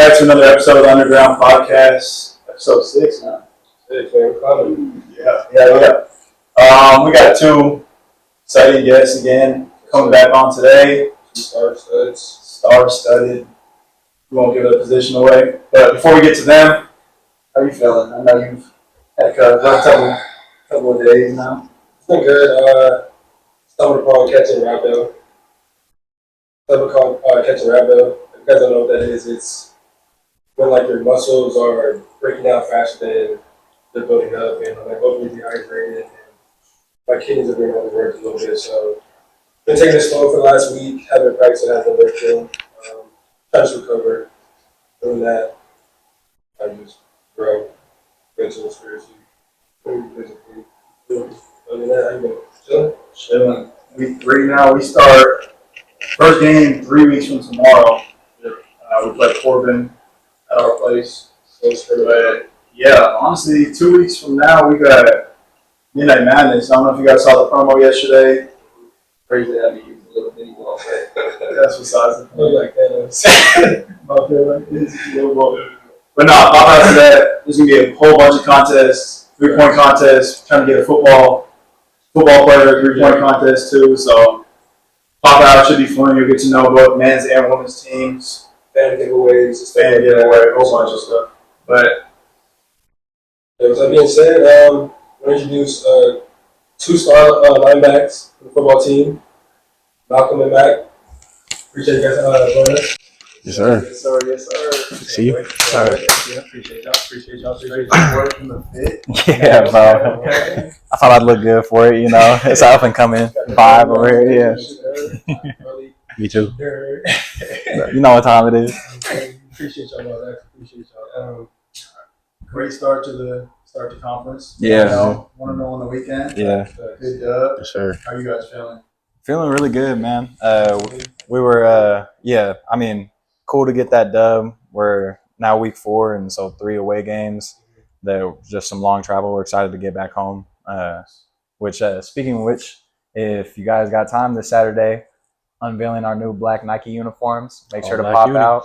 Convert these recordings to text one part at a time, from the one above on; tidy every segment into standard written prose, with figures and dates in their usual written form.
back to another episode of the Underground Podcast, episode 6 now. Yeah. We got two exciting guests again coming back on today. Star-studded. We won't give a position away. But before we get to them, how are you feeling? I know you've had a couple of days now. It's been good. Stumbled upon catching rhabdo. If you guys don't know what that is, it's when like your muscles are breaking down faster than they're building up, and I'm like overly dehydrated, and my kidneys are being overworked a little bit. So been taking it slow for the last week. Haven't practiced, haven't been lifting. Trying to recover. Doing that, I just grow mentally, spiritually, physically. Other than that, how you been? Chilling. Week 3 now. We start first game 3 weeks from tomorrow. We play Corbin at our place. But yeah, honestly, 2 weeks from now we got Midnight Madness. I don't know if you guys saw the promo yesterday. Crazy to have me use a little bitty ball, but that's besides the point. Like that. But no, pop out to that. There's gonna be a whole bunch of contests, 3-point contests, trying to get a football player 3-point contest too. So pop out, should be fun. You'll get to know both men's and women's teams. Fan giveaways, a whole bunch of stuff. But with that being said, we'll introduce 2-star linebacks for the football team, Malcolm and Mac. Appreciate you guys joining us. Yes, sir. Yes, sir. See you. All right. Yeah, appreciate y'all. Straight to work in the fit. Yeah, bro. Okay. I thought I'd look good for it, you know. It's an up and coming vibe over here, yeah. Me too. You know what time it is. Appreciate y'all, man. Appreciate y'all. Great start to conference. Yeah. 1-0 on the weekend. Yeah. Good dub. Yes, sir. How you guys feeling? Feeling really good, man. We were, cool to get that dub. We're now week 4, and so 3 away games. They're just some long travel. We're excited to get back home. Speaking of which, if you guys got time this Saturday, unveiling our new black Nike uniforms. Make sure to pop out.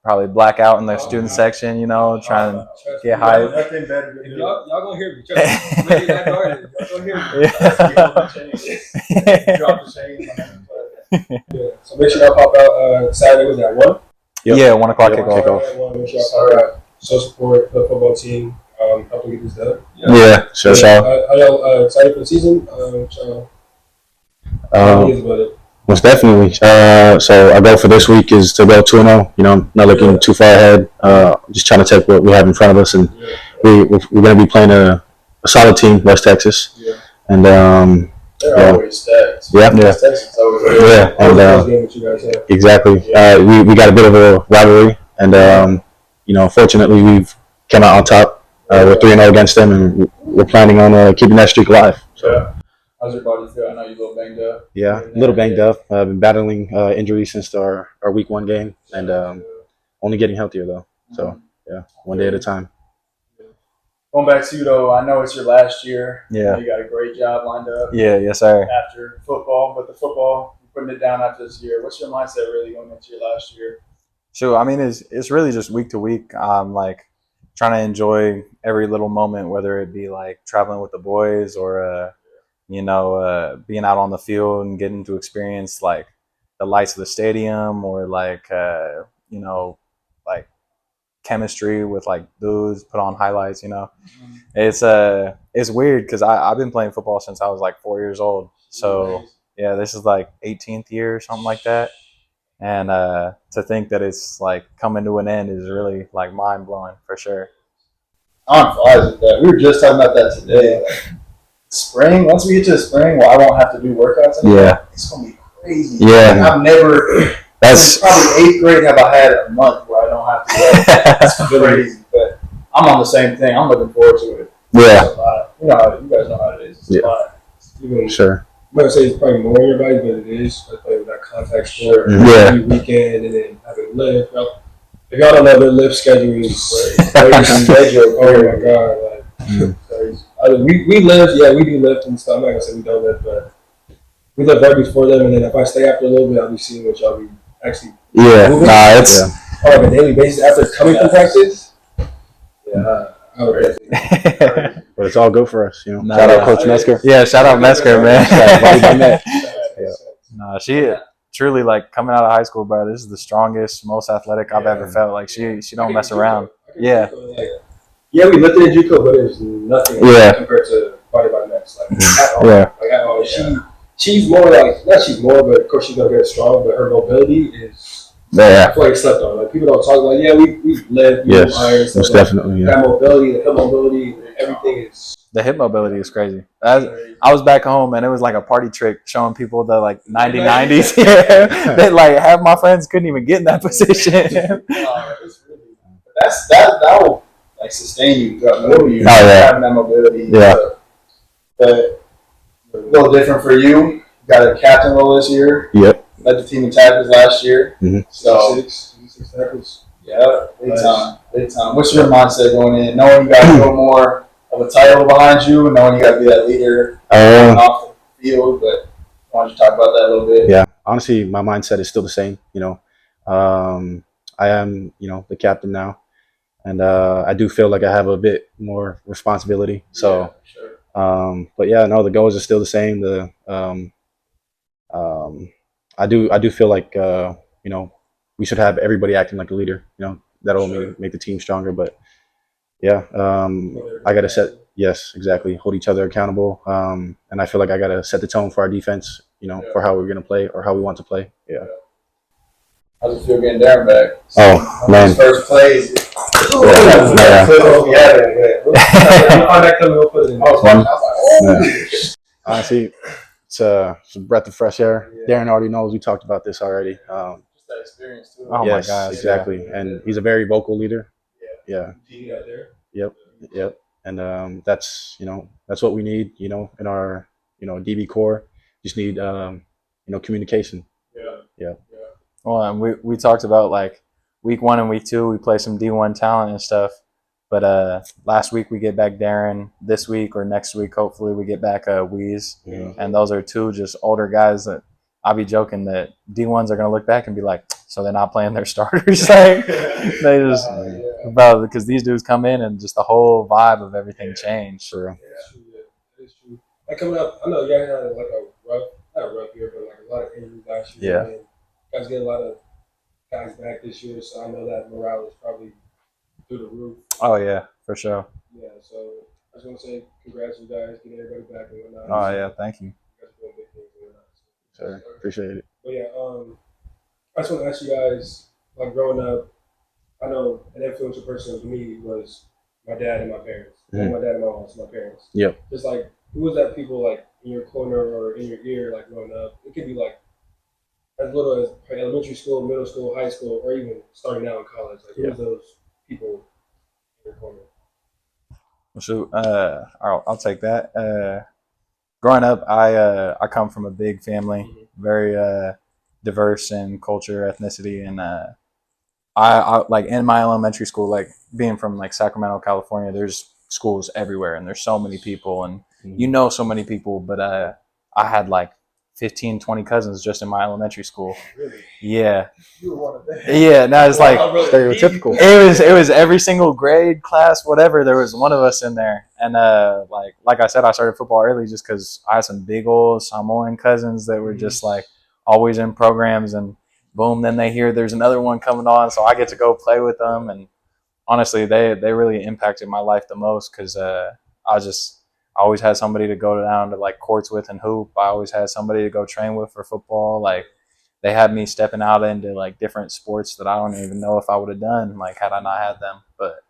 Probably black out in the student section, you know, trying to get hype. Nothing better to do. Y'all gonna hear me. Trust me. Maybe that garden. Y'all gonna hear me. Drop the chain. Yeah. So make sure y'all pop out Saturday. Was that 1? Yep. Yeah, 1 o'clock kickoff. Make sure y'all pop out. Show support the football team. Help them get this done. Yeah, sure. Are y'all excited for the season? Most definitely. So our goal for this week is to go 2-0. You know, not looking too far ahead. Just trying to take what we have in front of us, and we're going to be playing a solid team, West Texas. Yeah. And they're always stacked. Yeah. Texas always. Yeah. And exactly. We got a bit of a rivalry, and fortunately we've come out on top. We're 3-0 against them, and we're planning on keeping that streak alive. So. Yeah. How's your body feel? I know you're a little banged up. Yeah, a little banged up. I've been battling injuries since our week 1 game, and only getting healthier though. So yeah, one day at a time. Going back to you though, I know it's your last year. Yeah. You got a great job lined up. Yeah, yes sir. After football, but the football, you're putting it down after this year. What's your mindset really going into your last year? Sure. I mean, it's really just week to week. Like trying to enjoy every little moment, whether it be like traveling with the boys or being out on the field and getting to experience like the lights of the stadium, or like like chemistry with like dudes, put on highlights. It's weird because I've been playing football since I was like 4 years old. So yeah, this is like 18th year or something like that. And to think that it's like coming to an end is really like mind blowing for sure. I'm flies with that. We were just talking about that today. Spring, once we get to the spring, I won't have to do workouts anymore. Yeah. It's going to be crazy. Yeah. I've never, since probably 8th grade have I had a month where I don't have to work. It's crazy, but I'm on the same thing. I'm looking forward to it. Yeah. It's a lot. You guys know how it is. It's a lot. Sure. I'm going to say it's probably more in your body, but it is. I play with that contact sport every weekend, and then having to lift. If y'all don't know, their lift schedule is crazy. Oh my God. Crazy. We lift, we do lift and stuff. I'm not going to say we don't lift, but we lift right before them, and then if I stay after a little bit, I'll be seeing what y'all be actually moving. on like a daily basis after coming from practice, yeah, I would definitely. But it's all good for us, you know. No, Shout out yeah. Coach Mesker. Yeah, shout out Mesker, man. Volleyball net. No, she truly like coming out of high school, bro. This is the strongest, most athletic I've ever felt. Like she don't mess around. Yeah. Yeah, we lifted in JUCO, but it was nothing compared to volleyball nets. Like at all. Yeah. Like at all. She's more like not she's more, but of course she's gonna get strong. But her mobility is. Yeah. I feel like it's slept on. Like people don't talk like, yeah, we lift, we Yes. iron, stuff Most like definitely. Yeah. that mobility, the hip mobility, everything is. The hip mobility is crazy. I was back home and it was like a party trick showing people the like 90s. Yeah. That like half my friends couldn't even get in that position. That will like sustain you throughout the whole year. Oh, yeah. Having that mobility. Yeah. But a little different for you. You got a captain role this year. Yep. Led the team in tackles last year. Mhm. So six tackles. yeah, big time, big time. What's your mindset going in, knowing you got a little more of a title behind you, and knowing you got to be that leader off the field? But why don't you talk about that a little bit? Yeah. Honestly, my mindset is still the same. You know, I am, you know, the captain now, and I do feel like I have a bit more responsibility. So, Yeah, sure. but yeah, no, the goals are still the same. I do feel like you know, we should have everybody acting like a leader. You know, that'll make the team stronger. But yeah, I gotta set. Yes, exactly. Hold each other accountable. And I feel like I gotta set the tone for our defense. You know, for how we're gonna play or how we want to play. Yeah. How's it feel getting Darren back? Oh man. His first plays. Yeah. I'll find that coming. We'll put it in. Honestly, it's a breath of fresh air. Darren already knows. We talked about this already. Just that experience too. Oh Yes, my gosh, exactly. And he's a very vocal leader. Yeah. You got there. Yep. And that's, you know, that's what we need, you know, in our, you know, DB core. Just need you know, communication. Yeah. Well, and we talked about like week 1 and week 2 we play some D1 talent and stuff. But last week we get back Darren. This week or next week, hopefully we get back Weeze. Yeah. And those are two just older guys that I'll be joking that D1s are gonna look back and be like, so they're not playing their starters. Like they just bro, because these dudes come in and just the whole vibe of everything changed. For real. That is true. Like coming up, I know you guys had like not a rough year, but like a lot of injuries last year. Yeah. And you guys get a lot of guys back this year, so I know that morale is probably through the roof. Oh yeah, for sure. Yeah, so I just want to say congrats to you guys, getting everybody back and whatnot. Oh yeah, thank you. You guys are doing big things and whatnot. Sure. Appreciate it. But yeah, I just want to ask you guys, like growing up, I know an influential person to me was my dad and my parents. Mhm. My dad and my mom, so my parents. Yep. Just like, who was that people like in your corner or in your ear, like growing up? It could be like as little as elementary school, middle school, high school, or even starting out in college. Like, who was those people in your corner? Well, shoot, I'll take that. Growing up, I come from a big family, very diverse in culture, ethnicity, and I like in my elementary school, like being from like Sacramento, California, there's schools everywhere, and there's so many people, and you know so many people, but I had like 15, 20 cousins just in my elementary school. Really? Yeah. You were one of them. Yeah, no, it's like Stereotypical. it was every single grade, class, whatever. There was one of us in there, and like I said, I started football early just because I had some big old Samoan cousins that were just like always in programs, and boom, then they hear there's another one coming on, so I get to go play with them, and honestly, they really impacted my life the most because I always had somebody to go down to like courts with and hoop. I always had somebody to go train with for football. Like they had me stepping out into like different sports that I don't even know if I would have done like had I not had them. But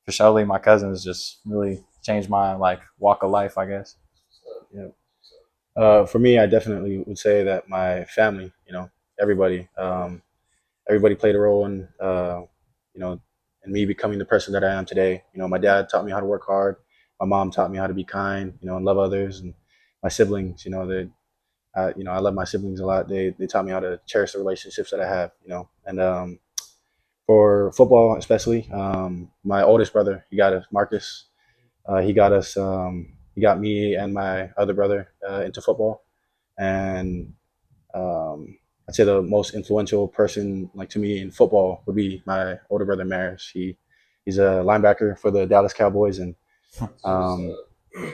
for surely my cousins just really changed my like walk of life, I guess. For me, I definitely would say that my family, you know, everybody played a role in, you know, in me becoming the person that I am today. You know, my dad taught me how to work hard. My mom taught me how to be kind, you know, and love others. And my siblings, you know, I love my siblings a lot. They taught me how to cherish the relationships that I have, you know. And for football, especially, my oldest brother, he got us, Marcus. He got us. He got me and my other brother into football, and I'd say the most influential person like to me in football would be my older brother Maris. He's a linebacker for the Dallas Cowboys, and um,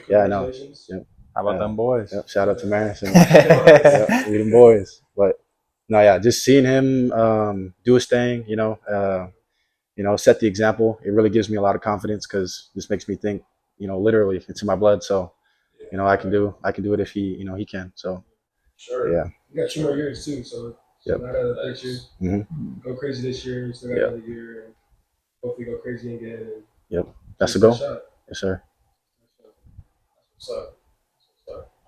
yeah, I know. Congratulations. Yep. How about them boys? Yep. Shout out to Maris and yep, we them boys. But no, yeah, just seeing him do his thing, set the example. It really gives me a lot of confidence because this makes me think, literally it's in my blood. So, I can do it if he can. So, Sure. yeah. You got 2 more years too, so Yep. not out of the picture. hmm Go crazy this year. You still got Yep. another year, and hopefully go crazy again. And Yep. That's the shoot goal. shot. Yes, sir. So,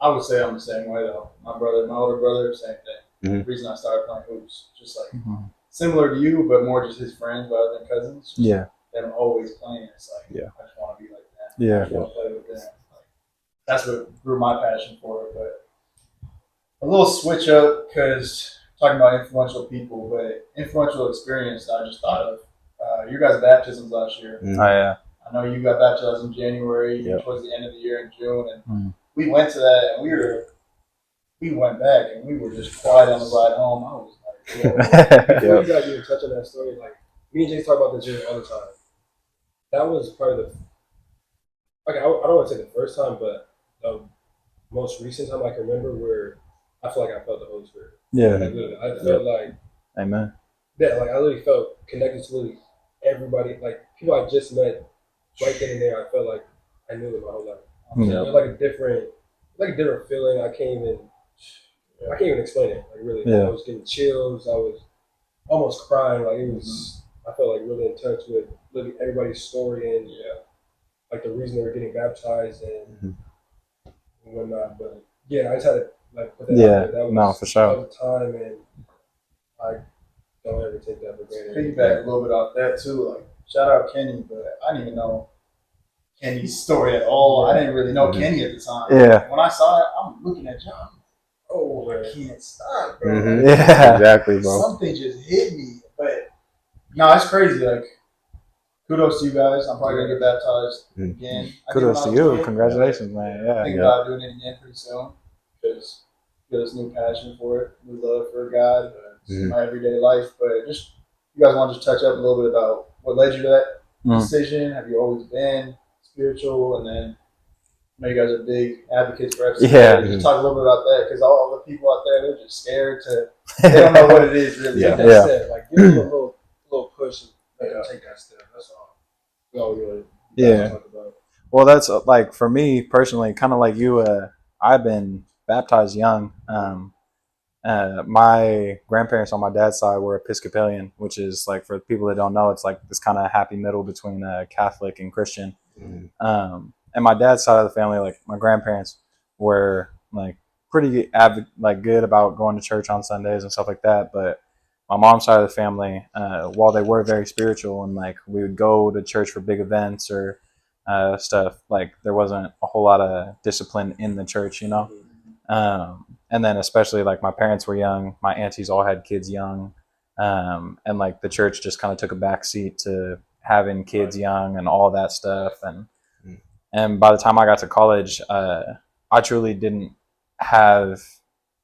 I would say I'm the same way though. My older brother, same thing. Mhm. The reason I started playing hoops, just like Mhm. similar to you, but more just his friends rather than cousins. Just Yeah. them always playing. It's like Yeah. I just want to be like that. Yeah. I just want to play with them. Like, that's what grew my passion for it. But a little switch up because talking about influential people, but influential experience. I just thought of your guys' baptisms last year. Mhm. Oh yeah. I know you got baptized in January, Yep. towards the end of the year in June, and Mm. we went to that, and we went back, and we were just quiet on the ride home. I was like, whoa. Before Yep. you got even touch on that story, like me and Jay talk about this here all the time. That was probably I don't want to say the first time, but the most recent time I can remember where I feel like I felt the Holy Spirit. Yeah. Like literally, I felt like Amen. like I literally felt connected to literally everybody, like people I just met right then and there. I felt like I knew them my whole life. Yeah. It was like a different feeling. I can't even explain it. Like really, Yeah. I was getting chills. I was almost crying. Like it was. I felt like really in touch with literally everybody's story and like the reason they were getting baptized and whatnot. But yeah, I just had to like put that Yeah. out there. That was No, for sure. That was the time, and I don't ever take that for granted. Piggyback a little bit off that too. Like shout out Kenny, but I didn't even know Kenny's story at all. I didn't really know Kenny at the time. Yeah. When I saw it, I'm looking at John. Oh, I man. can't stop, bro. Mhm. Like, Yeah. Exactly, bro. something just hit me. But no, it's crazy. Like kudos to you guys. I'm probably gonna get baptized again. I did Kudos when I to was you. 20. Congratulations, man. Yeah. Think about doing it again pretty soon because get this new passion for it, new love for God, my everyday life. But just you guys want to just touch up a little bit about what led you to that decision? Have you always been spiritual? And then I know you guys are big advocates for FCA. Yeah. Just talk a little bit about that because all the people out there they're just scared to. They don't know what it is really. Take that Yeah. step. Like give them a little push and let them take that step. That's all. That's all we really talk about. Well, that's like for me personally, kind of like you. I've been baptized young. My grandparents on my dad's side were Episcopalian, which is like for people that don't know, it's like this kind of happy middle between Catholic and Christian. And my dad's side of the family, like my grandparents, were like pretty like good about going to church on Sundays and stuff like that. But my mom's side of the family, while they were very spiritual and like we would go to church for big events or stuff, like there wasn't a whole lot of discipline in the church, you know. And then especially like my parents were young, my aunties all had kids young, and like the church just kind of took a back seat to having kids young and all that stuff. And by the time I got to college, I truly didn't have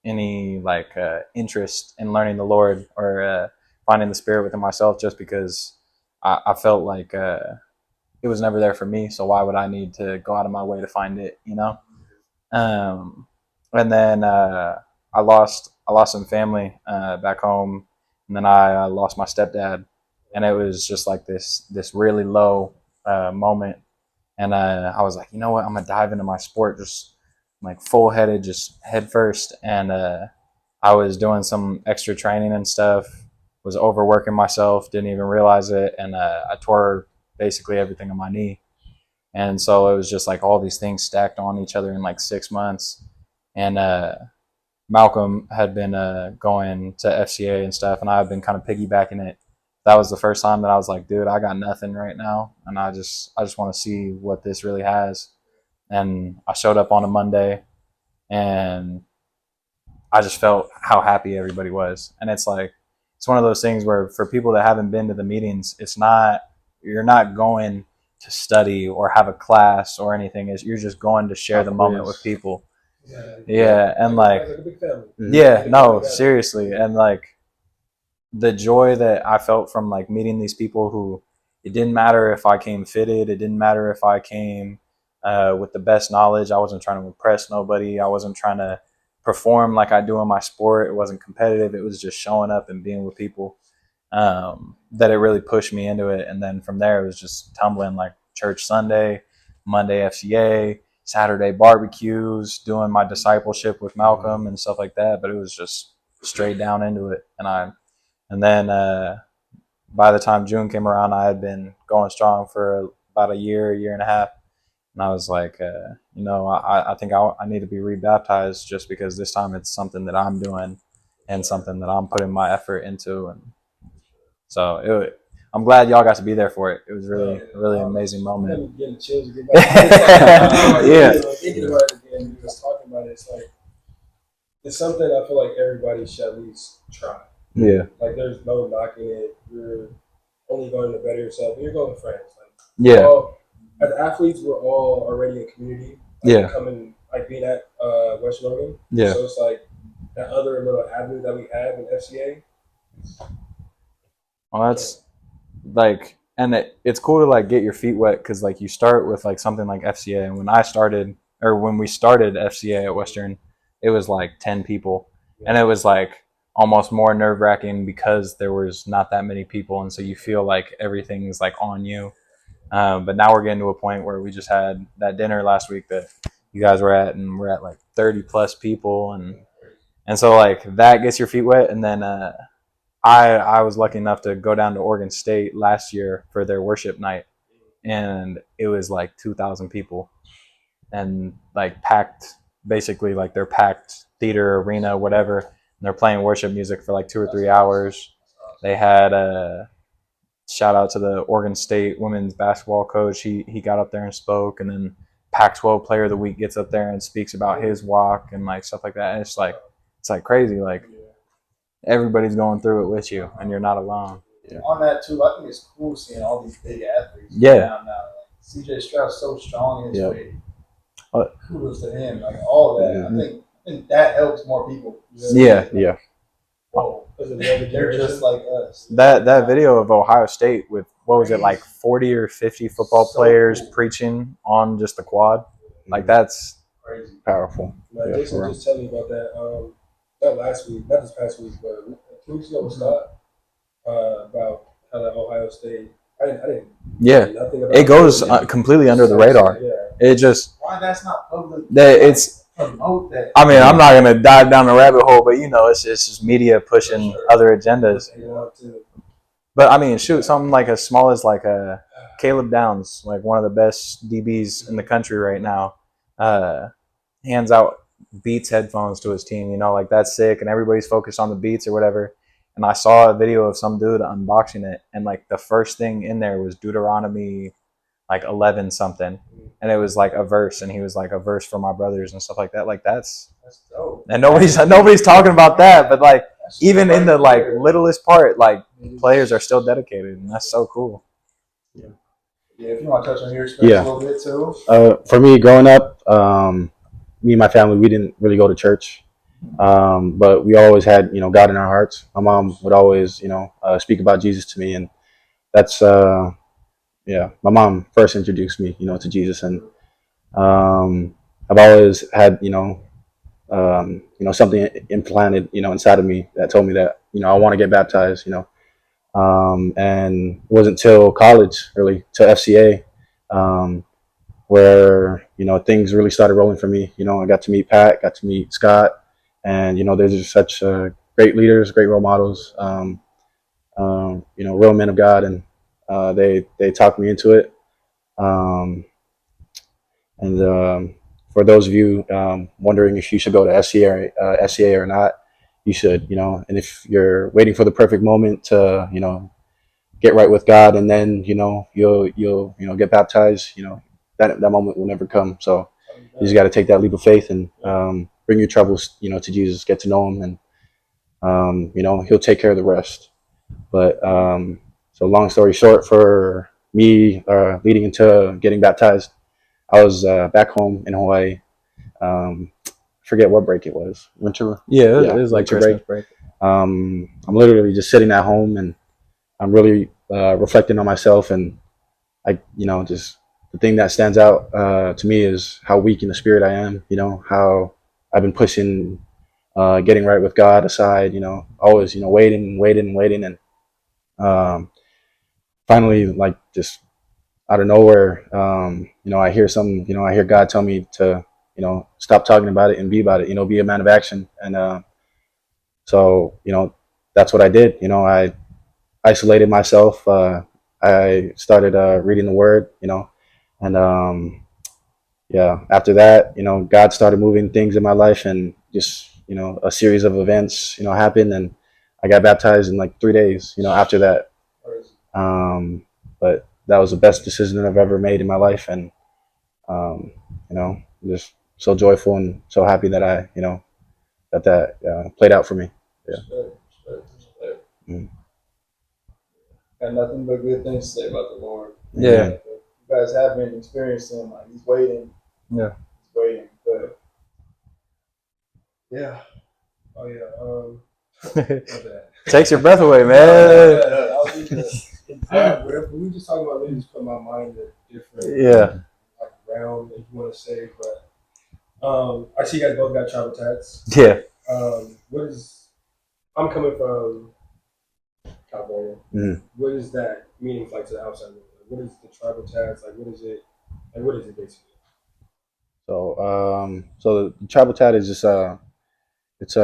any like interest in learning the Lord or finding the Spirit within myself, just because I felt like it was never there for me. So why would I need to go out of my way to find it, you know? And then I lost some family back home, and then I lost my stepdad, and it was just like this really low moment. And I was like, you know what, I'm gonna dive into my sport just like full headed, just head first. And I was doing some extra training and stuff, was overworking myself, didn't even realize it, and I tore basically everything on my knee. And so it was just like all these things stacked on each other in like 6 months. And Malcolm had been going to FCA and stuff, and I had been kind of piggybacking it. That was the first time that I was like, dude, I got nothing right now, and I just want to see what this really has. And I showed up on a Monday, and I just felt how happy everybody was. And it's like, it's one of those things where for people that haven't been to the meetings, you're not going to study or have a class or anything. You're just going to share the moment with people. Yeah, and like, Like a big family. yeah, no, seriously, and like the joy that I felt from like meeting these people who it didn't matter if I came fitted, it didn't matter if I came with the best knowledge. I wasn't trying to impress nobody. I wasn't trying to perform like I do in my sport. It wasn't competitive. It was just showing up and being with people. That it really pushed me into it. And then from there, it was just tumbling like church Sunday, Monday FCA, Saturday barbecues, doing my discipleship with Malcolm and stuff like that. But it was just straight down into it. And then by the time June came around, I had been going strong for about a year and a half. And I was like, I think I need to be rebaptized just because this time it's something that I'm doing and something that I'm putting my effort into. And so I'm glad y'all got to be there for it. It was really, really amazing moment. I'm getting chills again. Yeah. Thinking about it again, just talking about it, it's like, it's something I feel like everybody should at least try. Yeah. Like, there's no knocking it. You're only going to better yourself. And you're going with friends. Like, Yeah. as athletes, we're all already a community. Yeah. Coming, like being at Western Oregon. Yeah. So it's like that other little avenue that we have in FCA. Well, that's like, and it's cool to like get your feet wet because like you start with like something like FCA. And when we started FCA at Western, it was like 10 people, and it was like almost more nerve wracking because there was not that many people, and so you feel like everything's like on you. But now we're getting to a point where we just had that dinner last week that you guys were at, and we're at like 30 plus people, and so like that gets your feet wet, and then I was lucky enough to go down to Oregon State last year for their worship night, and it was like 2,000 people, and like packed, basically like their packed theater, arena, whatever. And they're playing worship music for like 2 or 3 hours. They had a shout out to the Oregon State women's basketball coach. He got up there and spoke, and then Pac-12 Player of the Week gets up there and speaks about his walk and like stuff like that. And it's like crazy, like everybody's going through it with you, and you're not alone. Yeah. On that too, I think it's cool seeing all these big athletes. Yeah. Down now. Like, CJ Stroud's so strong in his weight. Uh, Kudos to him. Like all that. Mm-hmm. I think that helps more people. Yeah. Yeah. Whoa. They're just like us. That video of Ohio State with what was it, like 40 or 50 football players preaching on just the quad, like that's crazy, powerful. Jason just tell me about that. Not last week, not this past week, but 2 weeks ago with Scott about how that Ohio State. I didn't. Yeah, nothing about it goes completely under the radar. Yeah. It just why that's not public. That it's. Promote that. I mean, I'm not gonna dive down the rabbit hole, but you know, it's just media pushing other agendas. But I mean, shoot, something like as small as like a Caleb Downs, like one of the best DBs in the country right now, hands out Beats headphones to his team. You know, like that's sick, and everybody's focused on the Beats or whatever. And I saw a video of some dude unboxing it, and like the first thing in there was Deuteronomy, like 11 something, and it was like a verse, and he was like a verse for my brothers and stuff like that. Like that's dope. And nobody's talking about that, but like even in the like littlest part, like players are still dedicated, and that's so cool. Yeah, if you want to touch on your experience a little bit too. For me, growing up, me and my family, we didn't really go to church, but we always had, God in our hearts. My mom would always, speak about Jesus to me, and that's, my mom first introduced me, to Jesus, and I've always had, something implanted, inside of me that told me that, I want to get baptized, and it wasn't till college, really, till FCA, where, things really started rolling for me. I got to meet Pat, got to meet Scott, and, they're just such great leaders, great role models, real men of God, and they talked me into it. For those of you wondering if you should go to FCA or not, you should, and if you're waiting for the perfect moment to, get right with God, and then, you'll get baptized, that moment will never come. So you just got to take that leap of faith and bring your troubles, to Jesus, get to know him, and, he'll take care of the rest. But so long story short, for me leading into getting baptized, I was back home in Hawaii, forget what break it was. Winter. Yeah, Yeah, it was like winter Christmas break. I'm literally just sitting at home and I'm really reflecting on myself, and just the thing that stands out to me is how weak in the spirit I am. How I've been pushing, getting right with God aside. Always waiting, and um, finally, like just out of nowhere, I hear God tell me to, stop talking about it and be about it. Be a man of action, and so that's what I did. I isolated myself. I started reading the Word, and yeah, after that, God started moving things in my life, and just a series of events, happened, and I got baptized in like 3 days, after that. But that was the best decision I've ever made in my life, and I'm just so joyful and so happy that that played out for me. Yeah. Respect. Mhm. Got nothing but good things to say about the Lord. Yeah. You guys haven't experienced him. Like he's waiting. Yeah. He's waiting. But yeah. Oh yeah. Okay. Takes your breath away, Yeah, man. I was just, we just talking about just put my mind in a different Yeah. like realm, if you want to say. But I see you guys both got travel tats. Yeah. What is? I'm coming from California. Mhm. What is that meaning like to the outside world? Like, what is the tribal tax? Like, what is it? Like, what is it basically? So the travel tat is just it's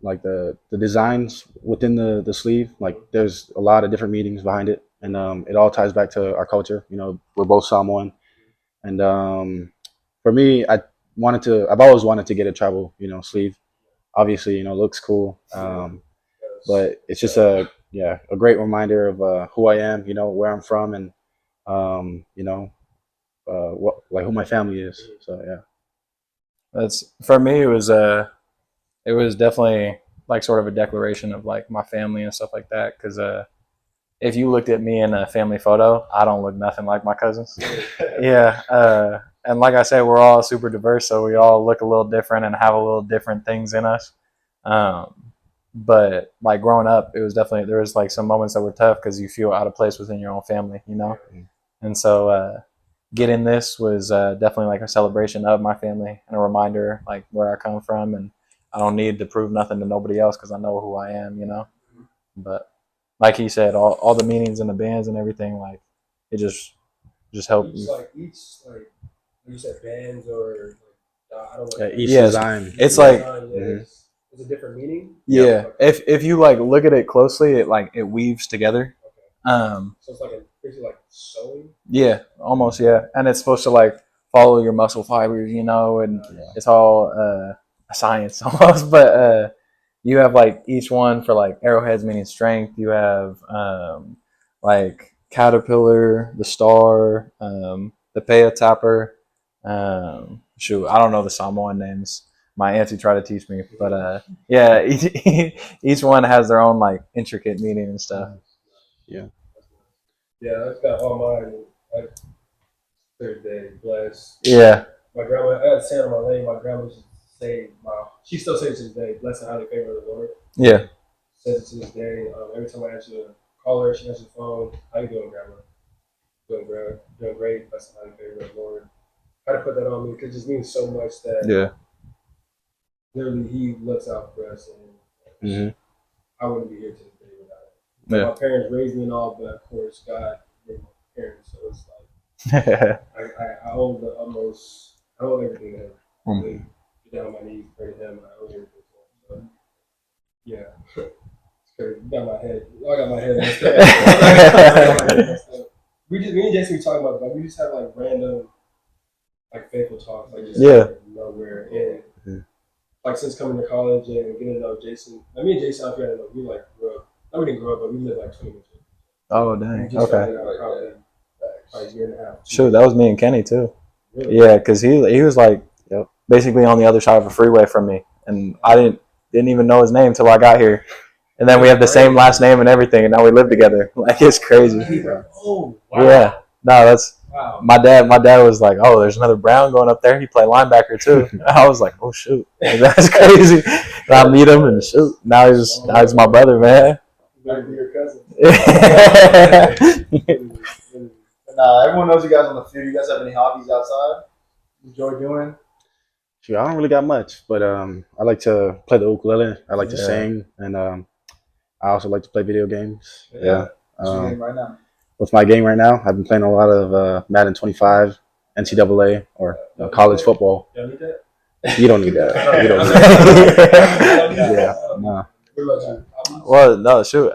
like the designs within the sleeve. Like there's a lot of different meanings behind it, and it all ties back to our culture. We're both Samoan, and for me, I've always wanted to get a travel sleeve. Obviously, it looks cool, but it's just a great reminder of who I am. Where I'm from, and what like who my family is. So yeah. That's for me. It was definitely like sort of a declaration of like my family and stuff like that. Because if you looked at me in a family photo, I don't look nothing like my cousins. Yeah. And like I said, we're all super diverse, so we all look a little different and have a little different things in us. Um, but like growing up, it was definitely there was like some moments that were tough because you feel out of place within your own family, And so getting this was definitely like a celebration of my family and a reminder like where I come from, and I don't need to prove nothing to nobody else because I know who I am. But like he said, all the meanings and the bands and everything, like it just helped Each you. like you said bands or like I don't Yeah, like each Yes, design. it's each like design, is a different meaning. yeah. Okay. If you like look at it closely, it weaves together. Okay. So it's like basically like sewing. Yeah, almost, yeah. And it's supposed to like follow your muscle fibers, and Yeah. it's all a science almost. But you have like each one for like arrowheads meaning strength. You have like caterpillar, the star, the pea tapper. Shoot, I don't know the Samoan names. My auntie tried to teach me, but yeah, each one has their own like intricate meaning and stuff. Yeah. Yeah, I've got all mine. Like third day, blessed. Yeah, My grandma, I had to say on my lane. My grandma used to say, she still says it to this day, blessed and highly favored of the Lord. yeah. Says it to this day. Every time I answer, call her, she answers the phone. How you doing, grandma? Doing great. Blessed and highly favored of the Lord. I had to put that on me because it just means so much that Yeah. literally He looks out for us, and Mm-hmm. I wouldn't be here to this day without it. So Yeah. my parents raised me and all, but of course God made my parents, so it's like I owe the utmost. I owe everything to Him. Mm. Get down on my knees, pray to Him, and I owe everything to Him. So yeah. It's crazy. You got my head. I got my head messed up. Me and Jason, we talking about it, but we just have like random, like faithful talks, like just Yeah. out of nowhere. And like since coming to college and getting to know Jason, me and Jason, I forgot to know, we like grew up. No, we didn't grow up, but we lived like 20 minutes. Oh We dang. just Okay. started out probably a year and a half. Shoot, that was me and Kenny too. Really? Yeah, because he was like basically on the other side of a freeway from me, and I didn't even know his name till I got here. And then we have the same last name and everything, and now we live together. Like it's crazy. Oh, wow. Yeah. No, that's Wow. my dad was like, "Oh, there's another Brown going up there. He played linebacker too." I was like, "Oh shoot, like, that's crazy." And I meet him and shoot, now he's my brother, man. Better be your cousin. Nah, everyone knows you guys on the field. You guys have any hobbies outside? Enjoy doing? Shoot, I don't really got much, but I like to play the ukulele. I like to Yeah. sing, and I also like to play video games. Yeah. What's your game right now? With my game right now, I've been playing a lot of Madden 25, NCAA, or college football. Y'all need that? You don't need that. You don't need that. Yeah. Nah. What about you? Well, no, shoot.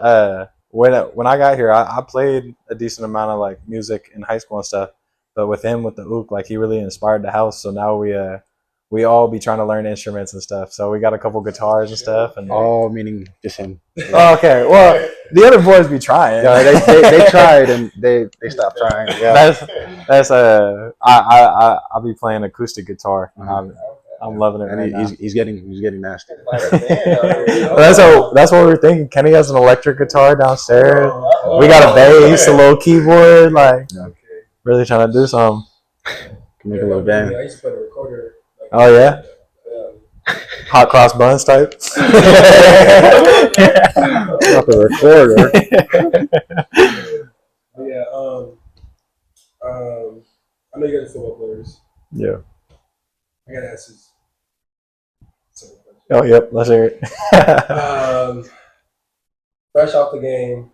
When I got here, I played a decent amount of like music in high school and stuff. But with him, with the ook, like he really inspired the house. So now we all be trying to learn instruments and stuff. So we got a couple guitars and stuff. And All meaning just him. oh, okay, well, the other boys be trying. Yeah, they tried and they stopped trying. Yeah. That's I'll be playing acoustic guitar. I'm loving it right And now. he's getting nasty. That's what we're thinking. Kenny has an electric guitar downstairs. We got a bass, a little keyboard, like really trying to do something. Can make a little band. I used to play the recorder. Oh yeah, hot cross buns type. Not the recorder. Yeah. I know you guys are football players. Yeah. I gotta ask this. Simple question. Oh yep. Let's hear it. Fresh off the game,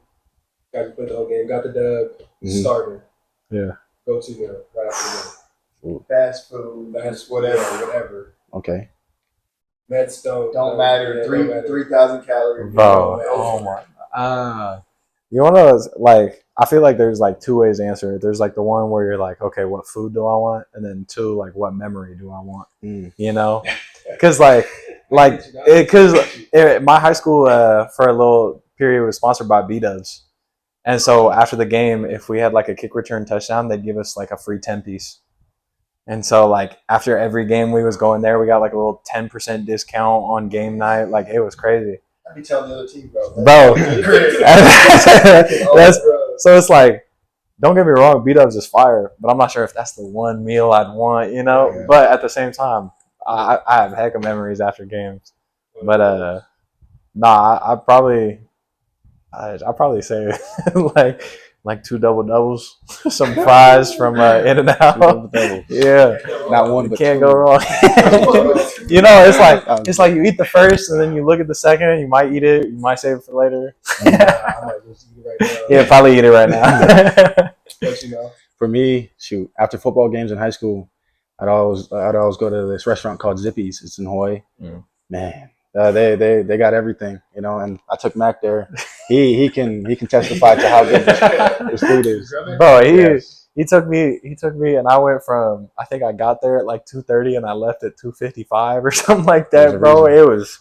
got to play the whole game, got the dub, Mhm. starter. Yeah. Go to meal right after Fast food, the game. That's whatever. whatever. Okay. Mets Don't matter. Yeah, Three don't matter. 3,000 calories. Bro, oh my. You wanna like? I feel like there's like two ways to answer it. There's like the one where you're like, okay, what food do I want? And then two, like, what memory do I want? Mm. You know, because my high school for a little period was sponsored by B-Dubs, and so after the game, if we had like a kick return touchdown, they'd give us like a free 10-piece. And so like after every game we was going there, we got like a little 10% discount on game night. Like it was crazy. I'd be telling the other team, bro. Bro. That's, So it's like, don't get me wrong, B-Dubs is fire, but I'm not sure if that's the one meal I'd want, you know? Yeah. But at the same time, I have heck of memories after games. But I'd probably say like two double doubles, some fries from In-N-Out. Yeah, Not one, you but can't two. go wrong. You know, it's like you eat the first and then you look at the second. You might eat it, you might save it for later. I might just eat it right now. Yeah, probably eat it right now. But you know, For me, shoot, after football games in high school, I'd always go to this restaurant called Zippy's. It's in Hawaii. Mm. Man, they got everything, you know. And I took Mac there. He can testify to how good this food is. Bro, Yes. he took me and I went from, I think I got there at like 2:30 and I left at 2:55 or something like There's that, a bro. reason. It was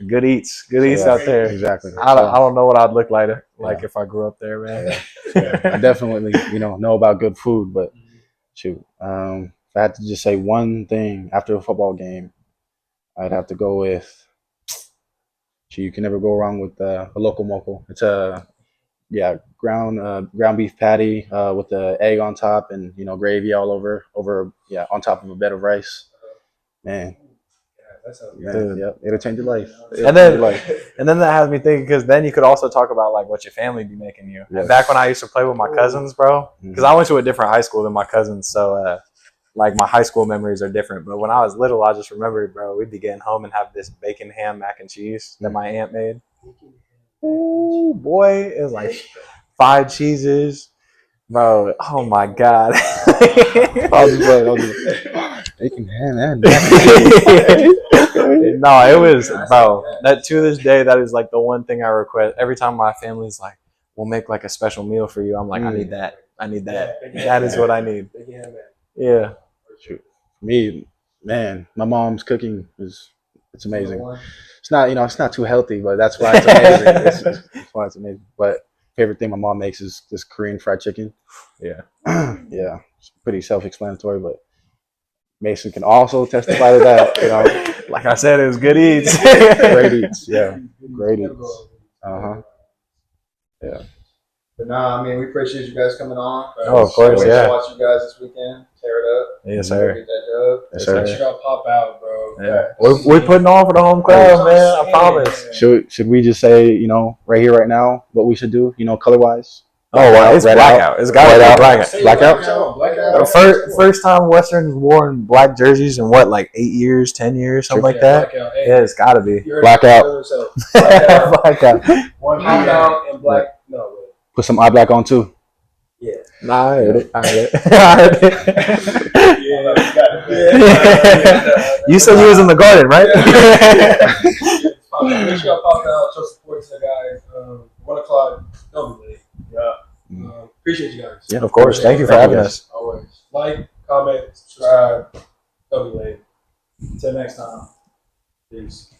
good eats Yeah, out there. Exactly. I don't know what I'd look like if I grew up there, man. I definitely, know about good food, but shoot, if I had to just say one thing after a football game, I'd have to go with. You can never go wrong with a local moco. It's a ground beef patty with the egg on top and gravy all over on top of a bed of rice. Man, that sounds Dude. yep, it'll change your life. And then that has me thinking, because then you could also talk about like what your family be making you. Yes. Back when I used to play with my cousins, bro, because I went to a different high school than my cousins, so like my high school memories are different. But when I was little, I just remember, bro, we'd be getting home and have this bacon ham mac and cheese that my aunt made. Ooh, boy, it was like 5 cheeses, bro. Oh my god. I'll just bacon ham and No, it was, bro. That to this day, that is like the one thing I request. Every time my family's like, "We'll make like a special meal for you," I'm like, "I need that. I need that. That is what I need." Yeah. Shoot. Me, man, my mom's cooking it's amazing. It's not it's not too healthy, but that's why it's amazing. That's why it's amazing. But favorite thing my mom makes is this Korean fried chicken. Yeah. Yeah, it's pretty self-explanatory, but Mason can also testify to that. Like I said, it was good eats. Great eats, yeah, great eats. Yeah. But nah, I mean, we appreciate you guys coming on. Oh, of course, Wait yeah. to watch you guys this weekend. Tear it up. Yes, sir. Get that dub. Yes, Yes, sir. Make sure y'all pop out, bro. Yeah. We're putting on for the home crowd, man. I promise. Should we just say, you know, right here, right now, what we should do, you know, color wise? Oh, well, it's Red blackout. out. It's got to Red be out. blackout. Blackout. First time Western's worn black jerseys in what, like 8 years, 10 years, something like that. Blackout. Hey, Yeah, it's got to be. you heard Blackout. it yourself. Blackout. One Pop PM. out and black. No, wait. Put some eye black on too. Yeah. Nah, I heard it. I heard it. You said you was in the garden, right? Make sure y'all pop out. Show support to the guys. 1 o'clock. Don't be late. Yeah. Appreciate you guys. Of course. Thank you for having us. Always. Like, comment, subscribe. Don't be late. Until next time. Peace.